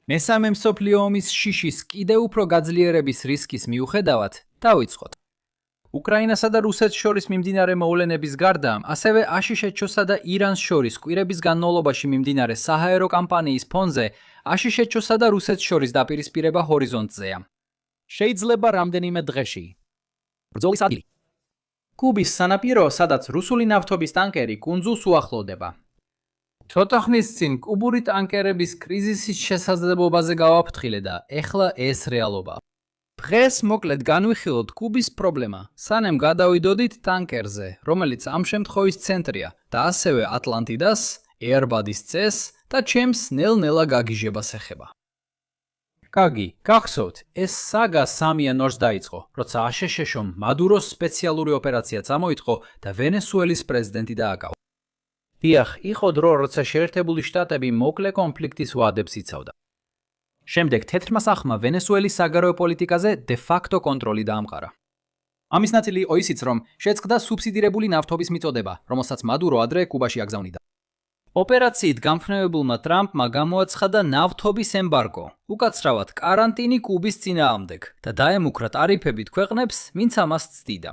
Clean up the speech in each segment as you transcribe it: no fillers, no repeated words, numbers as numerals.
მესამე მსოფლიო ომის შიშის კიდევ უფრო გაძლიერების რისკის მიუხედავად დავიწყოთ. უკრაინასა და რუსეთს შორის მიმდინარე მოვლენების გარდა, ასევე აშშ-ს და ირანს შორის კვირების განმავლობაში მიმდინარე საჰაერო კამპანიის ფონზე აშშ-სა და რუსეთს შორის დაპირისპირება ჰორიზონტზეა. შეიძლება რამდენიმე დღეში. ბრძოლის ადგილი. კუბის სანაპირო, სადაც რუსული ნავთობის ტანკერი კუნძულს უახლოვდება. ცოტა ხნის წინ კუბური ტანკერების კრიზისის შესაძლებლობაზე გავაფრთხილე და ეხლა ეს რეალობაა. დღეს მოკლედ განვიხილოთ კუბის პრობლემა, სანამ გადავიდოდით ტანკერზე, რომელიც ამ შემთხვევის ცენტრია და ასევე ატლანტიდას, ერბადის წესს და ჩემს ნელ-ნელა გაგიჟებას ეხება. კარგი, გახსოვთ, ეს საგა 3 იანვარს დაიწყო, როცა აშშ-მ მადუროს სპეციალური ოპერაცია წამოიწყო და ვენესუელის პრეზიდენტი დააკავა. დიახ, იყო დრო, როცა შეერთებული შტატები მოკლე კონფლიქტის ვადებს იცავდა. შემდეგ თეთრმა სახმა ვენესუელის საგარეო პოლიტიკაზე დე-ფაქტო კონტროლი დაამყარა. ამის ნაწილი იყო ისიც, რომ შეწყდა სუბსიდირებული ნავთობის მიწოდება, რომელსაც მადურო ადრე კუბაში აგზავნიდა. ოპერაციით გამხნევებულმა ტრამპმა გამოაცხადა ნავთობის ემბარგო, უკაცრავად კარანტინი კუბის წინააღმდეგ და დაემუქრა ტარიფებით ქვეყნებს, ვინც ამას ცდიდა.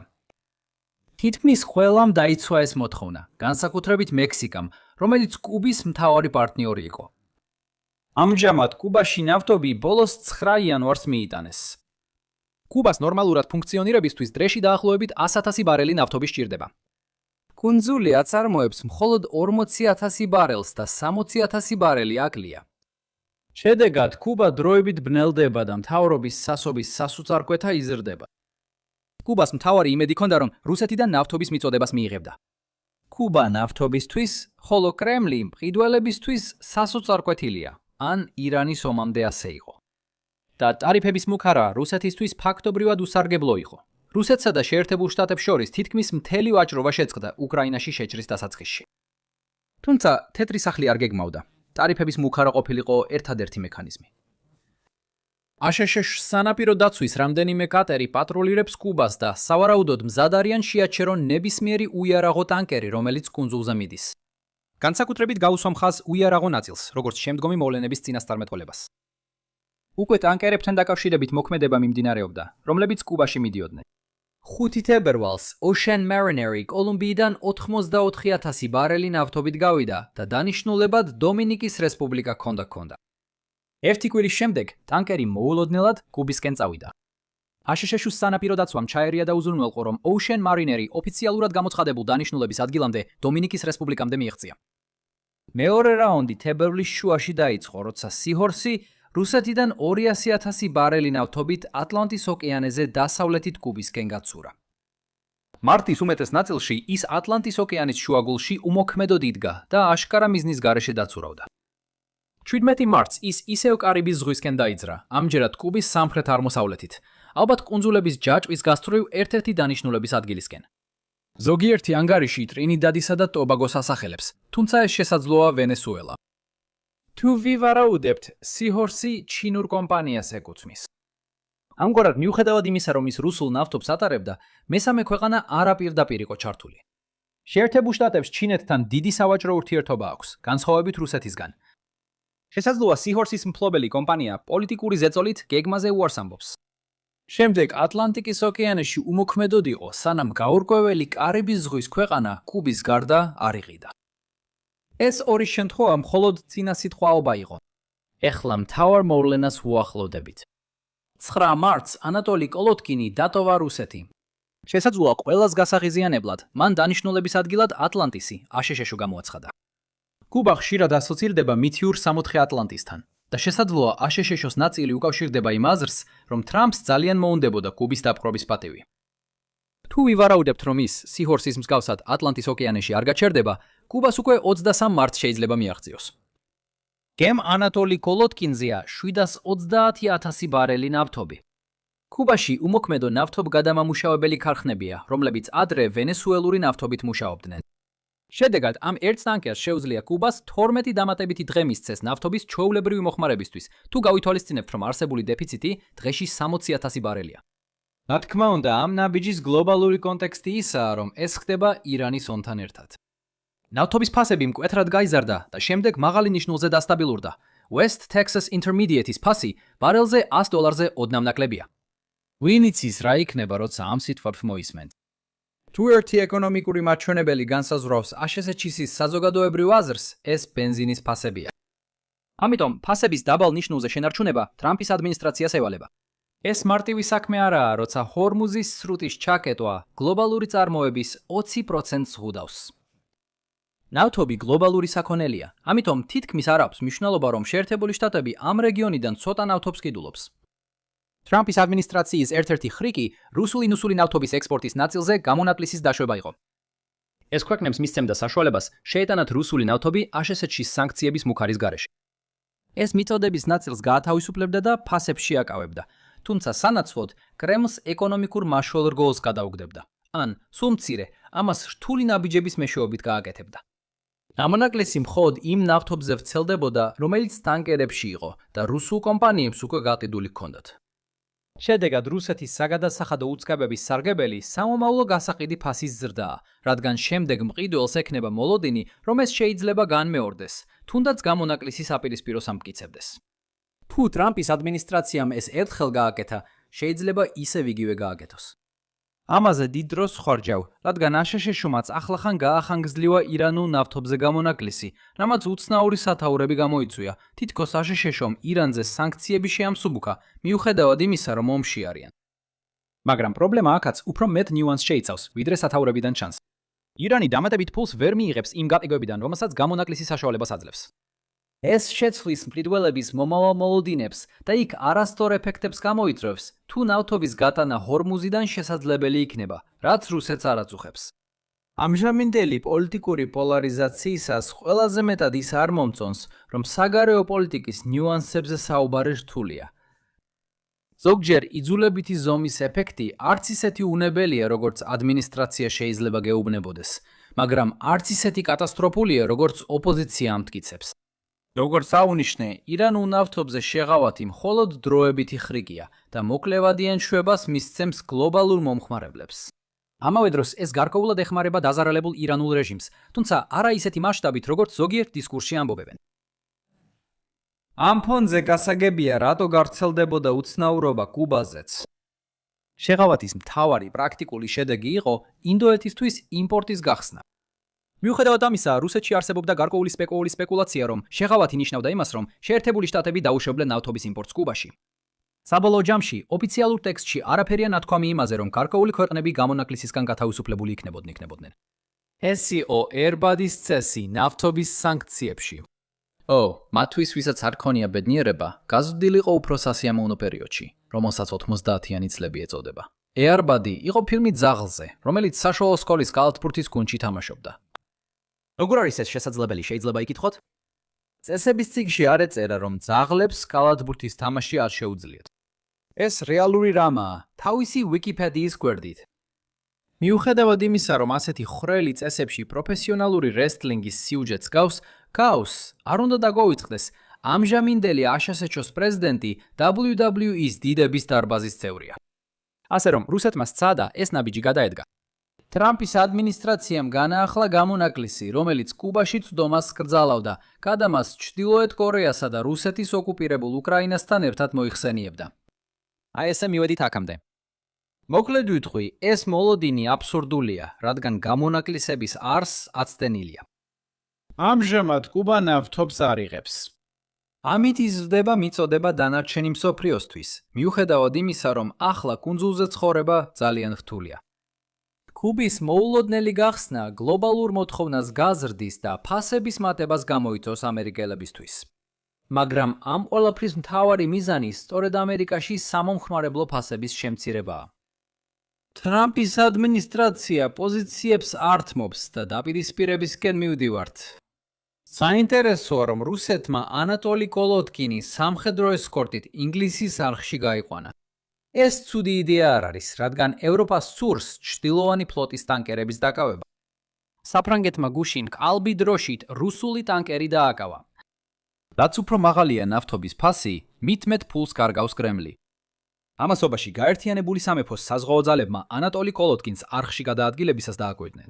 თითქმის ყველამ დაიცვა ეს მოთხოვნა, განსაკუთრებით მექსიკამ, რომელიც კუბის მთავარი პარტნიორი იყო. ამჟამად კუბაში ნავთობი ბოლოს 9 იანვარს მიიტანეს. კუბას ნორმალურად ფუნქციონირებისთვის დრეში დაახლოებით 100,000 ბარელი ნავთობი სჭირდება. კუნძული აწარმოებს მხოლოდ 40,000 ბარელს და 60,000 ბარელი აკლია. შედეგად კუბა დროებით ბნელდება და მთავრობის სასობის სასუცარკვეთა იზრდება. კუბას მთავარი იმედი ჰქონდა, რომ რუსეთიდან ნავთობის მიწოდებას მიიღებდა. კუბა ნავთობისთვის, ხოლო კრემლი მყიდველებისთვის სასუცარკვეთილია, ან ირანის ომამდე ასე იყო. და ტარიფების მუქარა რუსეთისთვის ფაქტობრივად უსარგებლო იყო. რუსეთსა და შეერთებულ შტატებს შორის თითქმის მთელი ვაჭრობა შეწყდა უკრაინაში შეჭრის დასაწყისში. თუმცა თეთრი სახლი არ გეგმავდა. ტარიფების მუქარა ყოფილიყო ერთადერთი მექანიზმი. აშშ-ს სანაპირო დაცვის რამდენიმე კატერი პატროლირებს კუბას და სავარაუდოდ მზად არიან შეაჩერონ ნებისმიერი უიარაღო ტანკერი, რომელიც კუნძულზე მიდის. განსაკუთრებით გაუსვა მხას უიარაღო ნაწილს, როგორც შემდგომი მოვლენების წინასწარმეტყველებას. უკვე ტანკერებთან დაკავშირებით მოქმედება მიმდინარეობდა, რომლებიც კუბაში მიდიოდნენ. 5 თებერვალს Ocean Marineri კოლუმბიიდან 84,000 ბარელი ნავთობით გავიდა და დანიშნულებად დომინიკის რესპუბლიკა ჰქონდა. ერთი კვირის შემდეგ ტანკერი მოულოდნელად კუბისკენ წავიდა. აშშ-ს სანაპირო დაცვამ ჩაერია და უზრუნველყო, რომ Ocean Marineri ოფიციალურად გამოცხადებულ დანიშნულების ადგილამდე დომინიკის რესპუბლიკამდე მიაღწია. მეორე რაუნდი თებერვლის შუაში დაიწყო, როცა სიჰორსი რუსეთიდან 200,000 ბარელი ნავთობით ატლანტის ოკეანეზე დასავლეთით კუბისკენ გაცურა. მარტის უმეტეს ნაწილში ის ატლანტის ოკეანის შუაგულში უმოქმედოდ იდგა და აშკარა მიზნის გარეშე დაცურავდა. 17 მარტს ის ისევ კარიბის ზღვისკენ დაიძრა, ამჯერად კუბის სამხრეთ აღმოსავლეთით, ალბათ კუნძულების ჯაჭვის გასწვრივ ერთ-ერთი დანიშნულების ადგილისკენ. ზოგიერთი ანგარიში ტრინიდადისა და ტობაგოს ასახელებს, თუმცა ეს შესაძლოა ვენესუელა. თუ ვივარაუდებთ, სიჰორსი ჩინურ კომპანიას ეკუთვნის. ამგვარად, მიუხედავად იმისა, რომ ის რუსულ ნავთობს ატარებდა, მესამე ქვეყანა არაპირდაპირ იყო ჩართული. შეერთებულ შტატებს ჩინეთთან დიდი სავაჭრო ურთიერთობა აქვს, განსხვავებით რუსეთისგან. შესაძლოა სიჰორსის მფლობელი კომპანია პოლიტიკური ზეწოლით გეგმაზე უარს ამბობს. შემდეგ ატლანტიკის ოკეანეში უმოქმედოდ იყო, სანამ გაურკვეველი კარიბის ზღვის ქვეყანა კუბის გარდა არ იყიდა. ეს ორი შემთხვევა მხოლოდ წინა სიტყვაობა იყო. ეხლა მთავარ მოვლენას უახლოვდებით. 9 მარტს ანატოლი კოლოტკინი დატოვა რუსეთი. შესაძლოა ყველას გასაღიზიანებლად, მან დანიშნულების ადგილად ატლანტისი, აშშ-ს გამოაცხადა. კუბა ხშირად ასოცირდება მითიურ სამოთხე ატლანტისთან და შესაძლოა აშშ-ს ნაწილი უკავშირდება იმ აზრს, რომ ტრამპს ძალიან მოუნდებოდა კუბის დაპყრობის პატივი. თუ ვივარაუდებთ, რომ ის სიჰორსის მსგავსად ატლანტის ოკეანეში არ გაჩერდება, კუბას უკვე 23 მარტს შეიძლება მიაღწიოს. გემ ანატოლი კოლოტკინზეა 730,000 ბარელი ნავთობი. კუბაში უმოქმედო ნავთობგადამამუშავებელი ქარხნებია, რომლებიც ადრე ვენესუელური ნავთობით მუშაობდნენ. შედეგად, ამ ერთ ტანკერს შეუძლია კუბას 12 დამატებითი დღე მისცეს ნავთობის ჩვეულებრივი მოხმარებისთვის, თუ გავითვალისწინებთ, რომ არსებული დეფიციტი დღეში 60,000 ბარელია. რა თქმა უნდა, ამ ნაბიჯის გლობალური კონტექსტი ისაა, რომ ეს ხდება ირანის ომთან ერთად. ნავთობის ფასები მკვეთრად გაიზარდა და შემდეგ მაღალი ნიშნულზე დასტაბილურდა, West Texas Intermediate-ის ფასი ბარელზე $100-ზე ოდნავ ნაკლებია. ვინ იცის რა იქნება, როცა ამ სიტყვებს მოისმენთ? თუ ერთი ეკონომიკური მაჩვენებელი განსაზღვრავს ASHS-ის საზოგადოებრივ აზრს, ეს ბენზინის ფასებია. ამიტომ ფასების დაბალ ნიშნულზე შენარჩუნება ტრამპის ადმინისტრაციას ევალება. ეს მარტივი საქმე არაა, როცა ჰორმუზის სრუტის ჩაკეტვა გლობალური წარმოების 20%-ს ხვდავს. ნავთობი გლობალური საქონელია, ამიტომ თითქმის არ აქვს მნიშვნელობა, რომ შეერთებული შტატები ამ რეგიონიდან ცოტა ნავთობს კიდულობს. ტრამპის ადმინისტრაციის ერთ-ერთი ხრიკი რუსული ნავთობის ექსპორტის ნაწილზე გამონაკლისის დაშვება იყო. ეს ქვეყნებს მისცემდა საშუალებას შეეტანათ რუსული ნავთობი ASHS-ში სანქციების მუქარის გარეშე. ეს მიწოდების ნაწილს გაათავისუფლებდა და ფასებში აკავებდა, თუმცა სანაცვლოდ კრემლს ეკონომიკურ მაშველ რგოლს გადაუგდებდა, ან სულ მცირე, ამას რთული ნაბიჯების მეშვეობით გააკეთებდა. ამონაკლისი მხოლოდ იმ ნავთობზე ვრცელდებოდა, რომელიც ტანკერებში იყო და რუსულ კომპანიებს უკვე გაყიდული ჰქონდათ. შედეგად რუსეთის საგადასახადო უწყებების სარგებელი სამომავლო გასაყიდი ფასის ზრდაა, რადგან შემდეგ მყიდველს ექნება მოლოდინი, რომ ეს შეიძლება განმეორდეს, თუნდაც გამონაკლისის აპირისპიროს ამტკიცებდეს. თუ ტრამპის ადმინისტრაციამ ეს ერთხელ გააკეთა, შეიძლება ისევ იგივე გააკეთოს. ამაზე დიდ დროს ხარჯავ, რადგან ASHS-შუმაც ახლახან გაახანგრძლივა ირანულ ნავთობზე გამონაკლისი, რამაც უცნაური სათაურები გამოიწვია, თითქოს ASHS-შომ ირანზე სანქციები შეამსუბუქა, მიუხედავად იმისა, რომ ომში არიან. მაგრამ პრობლემა აქაც უფრო მეტ ნიუანსს შეიცავს, ვიდრე სათაურებიდან ჩანს. ირანი დამატებით ფულს ვერ მიიღებს იმ გატიგებიდან, რომელსაც გამონაკლისი საშუალებას აძლევს. ეს შეცვლის მყიდველების მომავალ მოლოდინებს და იქ არასწორ ეფექტებს გამოიწვევს, თუ ნავთობის გატანა ჰორმუზიდან შესაძლებელი იქნება, რაც რუსეთს არ აწუხებს. ამჟამინდელი პოლიტიკური პოლარიზაციისას ყველაზე მეტად ის არ მომწონს, რომ საგარეო პოლიტიკის ნიუანსებზე საუბარი რთულია. ზოგჯერ იძულებითი ზომის ეფექტი არც ისეთი უნებელია, როგორც ადმინისტრაცია შეიძლება გეუბნებოდეს, მაგრამ არც ისეთი კატასტროფულია, როგორც ოპოზიცია ამტკიცებს. როგორც აუნიშნე, ირანულ ნავთობზე შეღავათი მხოლოდ დროებითი ხრიკია და მოკლევადიან შვებას მისცემს გლობალურ მომხმარებლებს. ამავე დროს ეს გარკვეულად ეხმარება დაზარალებულ ირანულ რეჟიმს, თუმცა არა ისეთი მასშტაბით, როგორც ზოგიერთ დისკურსში ამბობენ. ამ ფონზე გასაგებია, რატო გავრცელდებოდა უცნაურობა კუბაზეც. შეღავათის მთავარი პრაქტიკული შედეგი იყო ინდოეთისთვის იმპორტის გახსნა. მიუხედავად ამისა, რუსეთში არსებობდა გარკვეული სპეკულაცია, რომ შეღავათი ნიშნავდა იმას, რომ შეერთებული შტატები დაუშვებდნენ ნავთობის იმპორტს კუბაში. საბოლოო ჯამში, ოფიციალურ ტექსტში არაფერია ნათქვამი იმაზე, რომ გარკვეული ქვეყნები გამონაკლისისგან გათავისუფლებული იქნებოდნენ. ეს იყო ერბადის წესი ნავთობის სანქციებში. მათთვის, ვისაც არ ქონია ბედნიერება, გაზრდილიყო უფრო სასიამოვნო პერიოდში, რომელსაც 90-იანი წლები ეწოდება. ერბადი იყო ფილმი ძაღლზე, რომელიც საშუალო სკოლის კალათბურთის გუნდში თამაშობდა. როგორ არის ეს შესაძლებელი, შეიძლება იკითხოთ? წესების წიგნში არ ეწერა, რომ ძაღლებს კალათბურთის თამაში არ შეუძლიათ. ეს რეალური რამაა, თავისი ვიკიპედიის გვერდით. მიუხედავად იმისა, რომ ასეთი ხრელი წესებში პროფესიონალური რესტლინგის სიუჟეტს გავს, არ უნდა დაგოვიწყდეს, ამჟამინდელი ASHS-ის პრეზიდენტი WWE-ის დიდების დარბაზის წევრია. ასე რომ, რუსეთმა სცადა ეს ნაბიჯი გადაედგა. ტრამპის ადმინისტრაციამ განაახლა გამონაკლისი, რომელიც კუბაში წვდომას კრძალავდა, გადამას ჩრდილოეთ კორეასა და რუსეთის ოკუპირებულ უკრაინასთან ერთად მოიხსენიებდა. აი ესე მივედით აქამდე. მოკლედ ვიტყვი, ეს მოლოდინი აბსურდულია, რადგან გამონაკლისების არსს აცდენილია. ამჟამად კუბა ნავთობს არ იღებს. ამით იზრდება მიწოდება დანარჩენი მსოფლიოსთვის, მიუხედავად იმისა, რომ ახლა კუნძულზე ცხოვრება ძალიან რთულია. კუბის მოულოდნელი გახსნა გლობალურ მოთხოვნას გაზრდის და ფასების მატებას გამოიწვევს ამერიკელებისთვის. მაგრამ ამ ყველაფრის მთავარი მიზანი სწორედ ამერიკაში სამომხმარებლო ფასების შემცირებაა. ტრამპის ადმინისტრაცია პოზიციებს ართმობს და დაპირისპირებისკენ მივდივართ. საინტერესოა, რომ რუსეთმა ანატოლი კოლოტკინი სამხედრო ესკორტით ინგლისის არხში გაიყვანა. ეს ცუდი იდეა არ არის, რადგან ევროპას სურს ჩრდილოვანი ფლოტის ტანკერების დაკავება. საფრანგეთმა გუშინ კალბი დროშით რუსული ტანკერი დააკავა. რაც უფრო მაღალია ნავთობის ფასი, მით მეტ ფულს კარგავს კრემლი. ამასობაში გაერთიანებული სამეფოს საზღვაო ძალებმა ანატოლი კოლოტკინს არხში გადაადგილებისას დააკვირდნენ.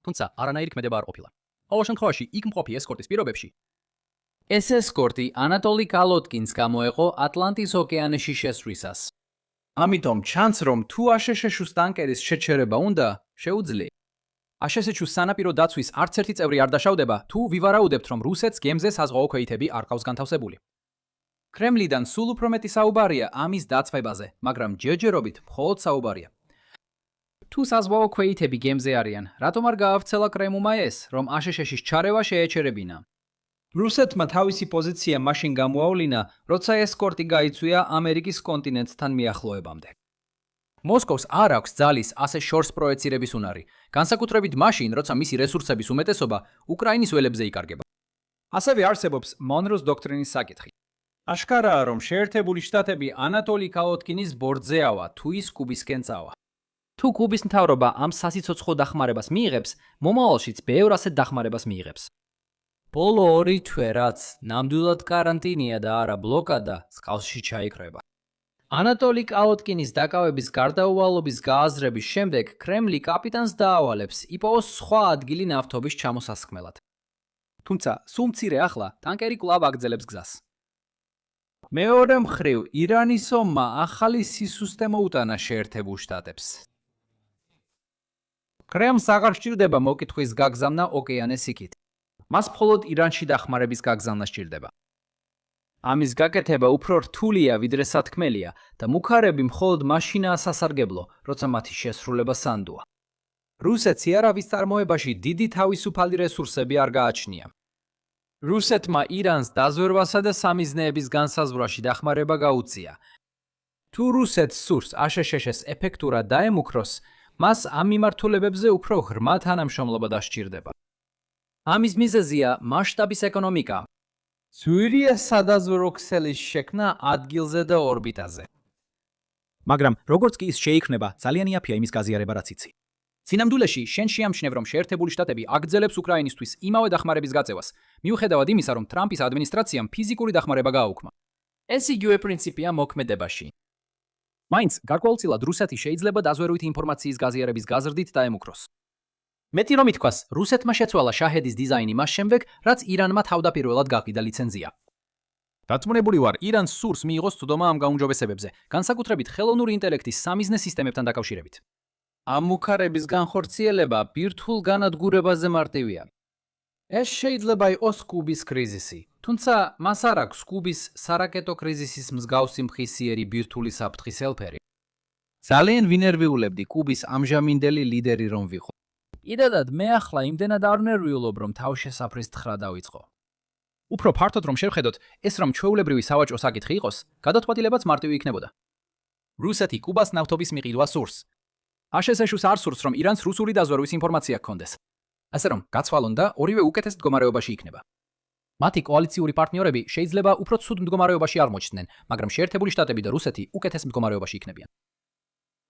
თუმცა არანაირი ქმედება არ ყოფილა. ყოველ შემთხვევაში, იქ მყოფი ესკორტის პირობებში ეს ესკორტი ანატოლი კალოტკინს გამოეყო ატლანტის ოკეანეში შესვლისას. ამიტომ ჩანს, რომ თუ აშშ-ს ტანკერის შეჩერება უნდა, შეუძლია. აშშ-ს სანაპირო დაცვის არც ერთი წევრი არ დაშავდება, თუ ვივარაუდებთ, რომ რუსეთს გემზე საზღვაო ქვეითები არ ყავს განთავსებული. კრემლიდან სულ უფრო მეტი საუბარია ამის დაცვებაზე, მაგრამ ჯერჯერობით მხოლოდ საუბარია. თუ საზღვაო ქვეითები გემზე არიან, რატომ არ გაავრცელა კრემლმა ეს, რომ აშშ-ს ჩარევა შეეჩერებინა? რუსეთმა თავისი პოზიცია მაშინ გამოავლინა, როცა ესკორტი გაიწვია ამერიკის კონტინენტთან მიახლოებამდე. მოსკოვს არ აქვს ძალის ასე შორს პროეცირების უნარი, განსაკუთრებით მაშინ, როცა მისი რესურსების უმეტესობა უკრაინის ველებზე იკარგება. ასევე არსებობს მონროს დოქტრინის საკითხი. აშკარაა, რომ შეერთებული შტატები ანატოლი კალოტკინის ბორტზეავა, თუ ის კუბისკენ წავა. თუ კუბის მთავრობა ამ სასიცოცხლო დახმარებას მიიღებს, მომავალშიც ბევრ ასეთ დახმარებას მიიღებს. ბოლო 2 თვე, რაც ნამდვილად კარანტინია და არა ბლოკადა, წყალში ჩაიკრება. ანატოლი კალოტკინის დაკავების გარდაუვალობის გააზრების შემდეგ კრემლი კაპიტანს დაავალებს იპოვოს სხვა ადგილი ნავთობის ჩამოსასხმელად. თუმცა, სულ მცირე ახლა ტანკერი კვლავ აგრძელებს გზას. მეორე მხრივ, ირანის ომმა ახალი სისუსტე მოუტანა შეერთებულ შტატებს. კრემლს აღარ სჭირდება მოკითხვის გაგზავნა ოკეანეს იქით. მას მხოლოდ ირანში დახმარების გაგზავნა სჭირდება. ამის გაკეთება უფრო რთულია, ვიდრე სათქმელია და მუქარები მხოლოდ მაშინაა სასარგებლო, როცა მათი შესრულება სანდოა. რუსეთს იარავის წარმოებაში დიდი თავისუფალი რესურსები არ გააჩნია. რუსეთმა ირანს დაზვერვასა და სამიზნეების განსაზღვრაში დახმარება გაუწია. თუ რუსეთს სურს აშშ-ს ეფექტურად დაემუქროს, მას ამ მიმართულებებზე უფრო ღრმა თანამშრომლობა დასჭირდება. ამის მიზეზია მასშტაბის ეკონომიკა. ძვირია სადაზვერვო ქსელის შექმნა ადგილზე და ორბიტაზე. მაგრამ როგორც კი ის შეიქმნება, ძალიან იაფია იმის გაზიარება, რაც იცი. სინამდვილეში, შენ შეამჩნევ, რომ შეერთებული შტატები აგრძელებს უკრაინისთვის იმავე დახმარების გაწევას, მიუხედავად იმისა, რომ ტრამპის ადმინისტრაციამ ფიზიკური დახმარება გააუქმა. ეს იგივე პრინციპია მოქმედებაში. მაინც გარკვეულწილად რუსეთი შეიძლება დაზვერვით ინფორმაციის გაზიარების გაზრდით დაემუქროს. მეტი რომ ითქვას, რუსეთმა შეცვალა შაჰედის დიზაინი მას შემდეგ, რაც ირანმა თავდაპირველად გაყიდა ლიცენზია. დაწმუნებული ვარ, ირანს სურს მიიღოს წვდომა ამ გაუმჯობესებებზე, განსაკუთრებით ხელოვნური ინტელექტის სამიზნე სისტემებთან დაკავშირებით. ამ მუქარების განხორციელება ბირთვულ განადგურებაზე მარტივია. ეს შეიძლება იყოს კუბის კრიზისი, თუმცა მას არ აქვს კუბის სარაკეტო კრიზისის მსგავსი მხისიერი ბირთვული საფრთხის ელფერი. ძალიან ვინერვიულებდი კუბის ამჟამინდელი ლიდერი რომ ვიყო. იდადად მე ახლა იმდენად არ ნერვიულობ, რომ თავშესაფრის თხრა დავიწყო. უფრო ფართოდ რომ შევხედოთ, ეს რომ ჩვეულებრივი სავაჭრო საკითხი იყოს, გადაწყვეტილებაც მარტივი იქნებოდა. რუსეთი კუბას ნავთობის მიყიდვა სურს. აშშ-ს არ სურს, რომ ირანს რუსული დაზვერვის ინფორმაცია ჰქონდეს. ასე რომ, გაცვალონ და ორივე უკეთეს მდგომარეობაში იქნება. მათი კოალიციური პარტნიორები შეიძლება უფრო ცუდ მდგომარეობაში არ მოჩნდნენ, მაგრამ შეერთებული შტატები და რუსეთი უკეთეს მდგომარეობაში იქნებიან.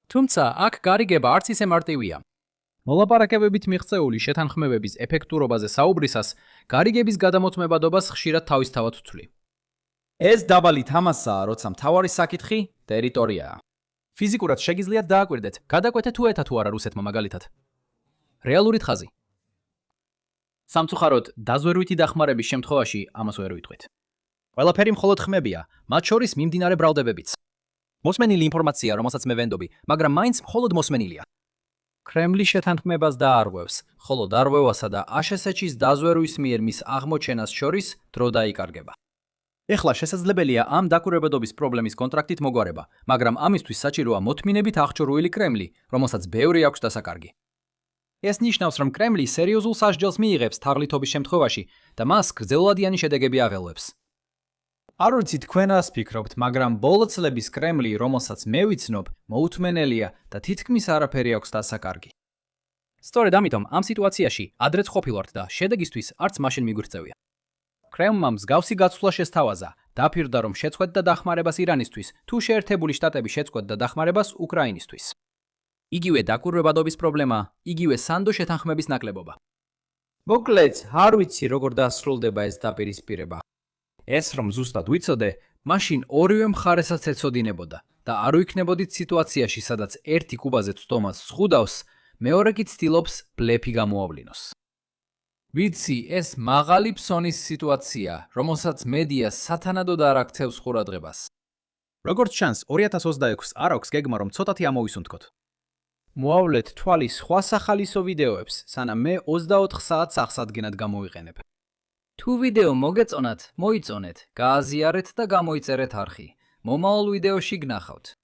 თუმცა, აქ გარიგება არც ისე მარტივია. მოლაპარაკებებით მიღწეული შეთანხმებების ეფექტურობაზე საუბრისას, გარიგების გადამოწმებადობას ხშირად თავისთავად ვთვლი. ეს დაბალი თამასაა, როცა მთავარი საკითხი ტერიტორიაა. ფიზიკურად შეგიძლიათ დააკვირდეთ, გადაკვეთეთ თუ ეთა თუ არა რუსეთმა მაგალითად. რეალურით ხაზი. სამწუხაროდ, დაზვერვითი დახმარების შემთხვევაში ამას ვერ ვიტყვით. ყველაფერი მხოლოდ ხმებია, მათ შორის მიმდინარე ბრალდებებიც. მოსმენილი ინფორმაცია, რომელსაც მე ვენდობი, მაგრამ მაინც მხოლოდ მოსმენილია. კრემლი შეთანხმებას დაარღვევს, ხოლო დარღვევასა და აშშ-ის დაზვერვის მიერ მის აღმოჩენას შორის დრო დაიკარგება. ეხლა შესაძლებელია ამ დაკვირვებადობის პრობლემის კონტრაქტით მოგვარება, მაგრამ ამისთვის საჭიროა მოთმინებით აღჭურვილი კრემლი, რომელსაც ბევრი აქვს დასაკარგი. ეს ნიშნავს, რომ კრემლი სერიოზულ სასჯელს მიიღებს თაღლითობის შემთხვევაში და მას გრძელვადიანი შედეგები აღელვებს. არ ვიცი თქვენ რას ფიქრობთ, მაგრამ ბოლო წლების კრემლი, რომელსაც მე ვიცნობ, მოუთმენელია და თითქმის არაფერი აქვს დასაკარგი. სწორედ ამიტომ ამ სიტუაციაში ადრეც ყოფილვართ და შედეგისთვის არც მაშინ მიგვიღწევია. კრემლმა მსგავსი გაცვლა შესთავაზა, დაფირდა რომ შეწყვეტდა დახმარებას ირანისთვის, თუ შეერთებული შტატები შეწყვეტდა დახმარებას უკრაინისთვის. იგივე დაკვირვებადობის პრობლემა, იგივე სანდო შეთანხმების ნაკლებობა. მოკლედ, არ ვიცი როგორ დასრულდება ეს დაპირისპირება. ეს რომ ზუსტად ვიცოდე, მაშინ ორივე მხარესაც ეცოდინებოდა და არ ვიქნებოდით სიტუაციაში, სადაც ერთი კუბაზე ცდომას ზღუდავს, მეორე კი ცდილობს ბლეფი გამოავლინოს. ვიცი, ეს მაღალი ფსონის სიტუაცია, რომელსაც მედია სათანადოდ არ აქცევს ყურადღებას. როგორც ჩანს, 2026-ს არ აქვს გეგმა, რომ ცოტათი ამოვისუნთქოთ. მოავლეთ თვალი სხვა სახალისო ვიდეოებს, სანამ მე 24 საათს აღსადგენად გამოვიყენებ. თუ ვიდეო მოგეწონათ, მოიწონეთ, გააზიარეთ და გამოიწერეთ არხი. მომავალ ვიდეოში გნახავთ.